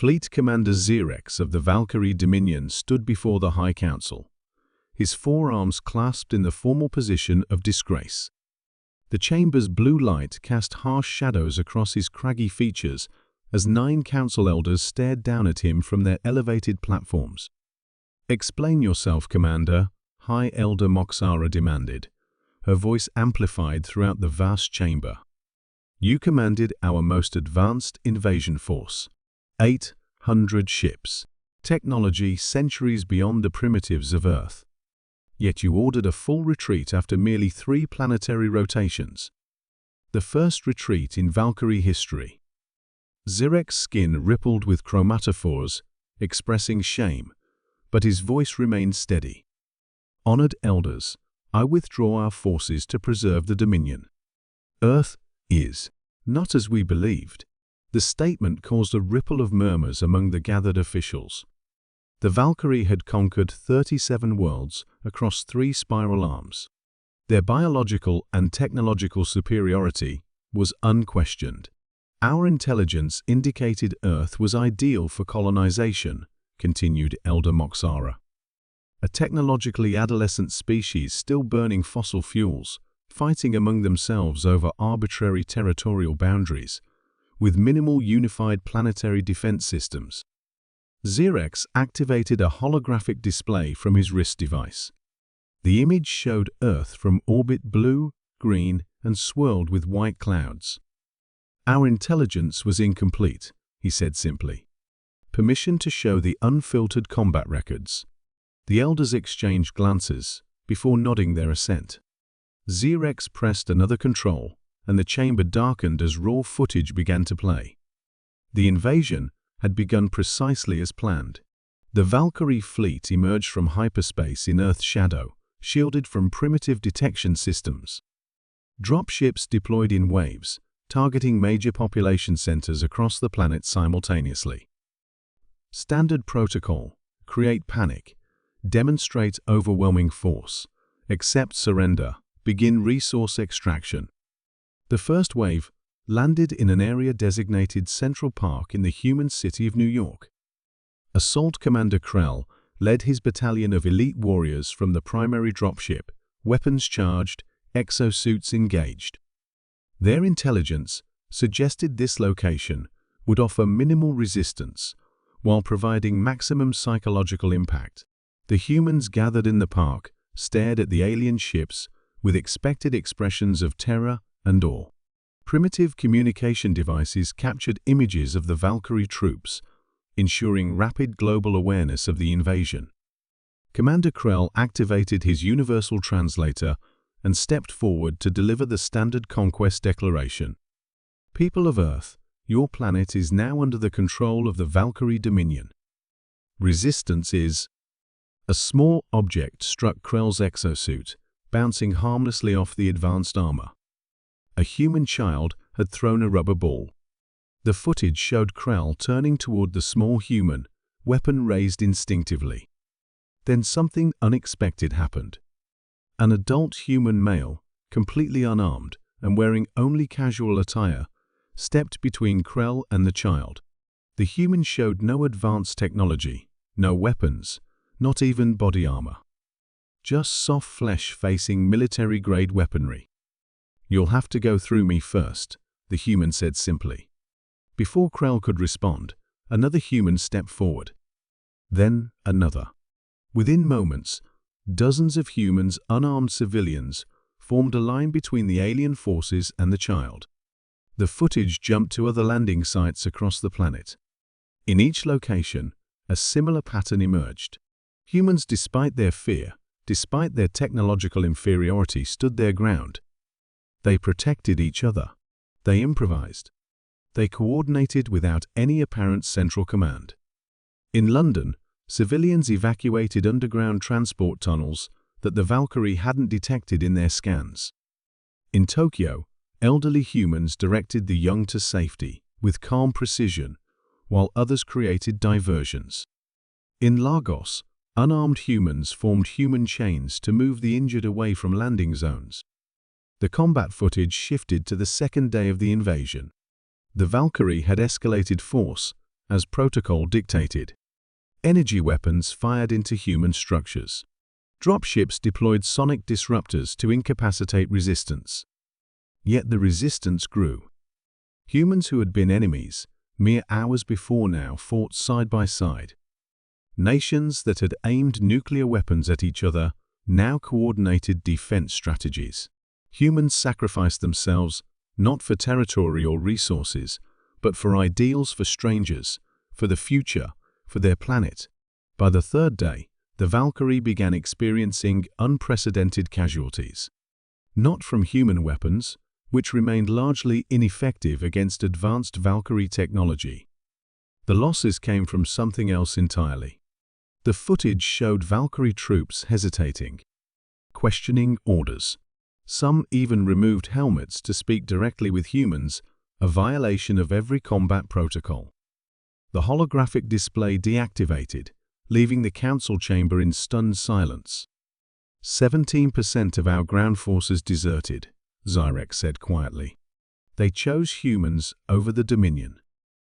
Fleet Commander Xerex of the Valkyrie Dominion stood before the High Council, his forearms clasped in the formal position of disgrace. The chamber's blue light cast harsh shadows across his craggy features as 9 council elders stared down at him from their elevated platforms. "Explain yourself, Commander," High Elder Moxara demanded, her voice amplified throughout the vast chamber. "You commanded our most advanced invasion force, 800 ships, technology centuries beyond the primitives of Earth. Yet you ordered a full retreat after merely 3 planetary rotations. The first retreat in Valkyrie history." Xerex's skin rippled with chromatophores, expressing shame, but his voice remained steady. "Honored elders, I withdraw our forces to preserve the Dominion. Earth is not as we believed." The statement caused a ripple of murmurs among the gathered officials. The Valkyrie had conquered 37 worlds across 3 spiral arms. Their biological and technological superiority was unquestioned. "Our intelligence indicated Earth was ideal for colonization," continued Elder Moxara. "A technologically adolescent species still burning fossil fuels, fighting among themselves over arbitrary territorial boundaries, with minimal unified planetary defense systems." Xerex activated a holographic display from his wrist device. The image showed Earth from orbit blue, green, and swirled with white clouds. "Our intelligence was incomplete," he said simply. "Permission to show the unfiltered combat records." The elders exchanged glances before nodding their assent. Xerex pressed another control, and the chamber darkened as raw footage began to play. The invasion had begun precisely as planned. The Valkyrie fleet emerged from hyperspace in Earth's shadow, shielded from primitive detection systems. Dropships deployed in waves, targeting major population centers across the planet simultaneously. Standard protocol: create panic, demonstrate overwhelming force, accept surrender, begin resource extraction. The first wave landed in an area designated Central Park in the human city of New York. Assault Commander Krell led his battalion of elite warriors from the primary dropship, weapons charged, exosuits engaged. Their intelligence suggested this location would offer minimal resistance while providing maximum psychological impact. The humans gathered in the park stared at the alien ships with expected expressions of terror and awe. Primitive communication devices captured images of the Valkyrie troops, ensuring rapid global awareness of the invasion. Commander Krell activated his universal translator and stepped forward to deliver the standard conquest declaration. "People of Earth, your planet is now under the control of the Valkyrie Dominion. Resistance is—" A small object struck Krell's exosuit, bouncing harmlessly off the advanced armor. A human child had thrown a rubber ball. The footage showed Krell turning toward the small human, weapon raised instinctively. Then something unexpected happened. An adult human male, completely unarmed and wearing only casual attire, stepped between Krell and the child. The human showed no advanced technology, no weapons, not even body armor. Just soft flesh facing military-grade weaponry. "You'll have to go through me first," the human said simply. Before Krell could respond, another human stepped forward. Then another. Within moments, dozens of humans, unarmed civilians, formed a line between the alien forces and the child. The footage jumped to other landing sites across the planet. In each location, a similar pattern emerged. Humans, despite their fear, despite their technological inferiority, stood their ground. They protected each other. They improvised. They coordinated without any apparent central command. In London, civilians evacuated underground transport tunnels that the Valkyrie hadn't detected in their scans. In Tokyo, elderly humans directed the young to safety with calm precision, while others created diversions. In Lagos, unarmed humans formed human chains to move the injured away from landing zones. The combat footage shifted to the second day of the invasion. The Valkyrie had escalated force, as protocol dictated. Energy weapons fired into human structures. Dropships deployed sonic disruptors to incapacitate resistance. Yet the resistance grew. Humans who had been enemies mere hours before now fought side by side. Nations that had aimed nuclear weapons at each other now coordinated defense strategies. Humans sacrificed themselves not for territory or resources, but for ideals, for strangers, for the future, for their planet. By the third day, the Valkyrie began experiencing unprecedented casualties. Not from human weapons, which remained largely ineffective against advanced Valkyrie technology. The losses came from something else entirely. The footage showed Valkyrie troops hesitating, questioning orders. Some even removed helmets to speak directly with humans, a violation of every combat protocol. The holographic display deactivated, leaving the council chamber in stunned silence. 17% of our ground forces deserted, Zyrex said quietly. They chose humans over the Dominion.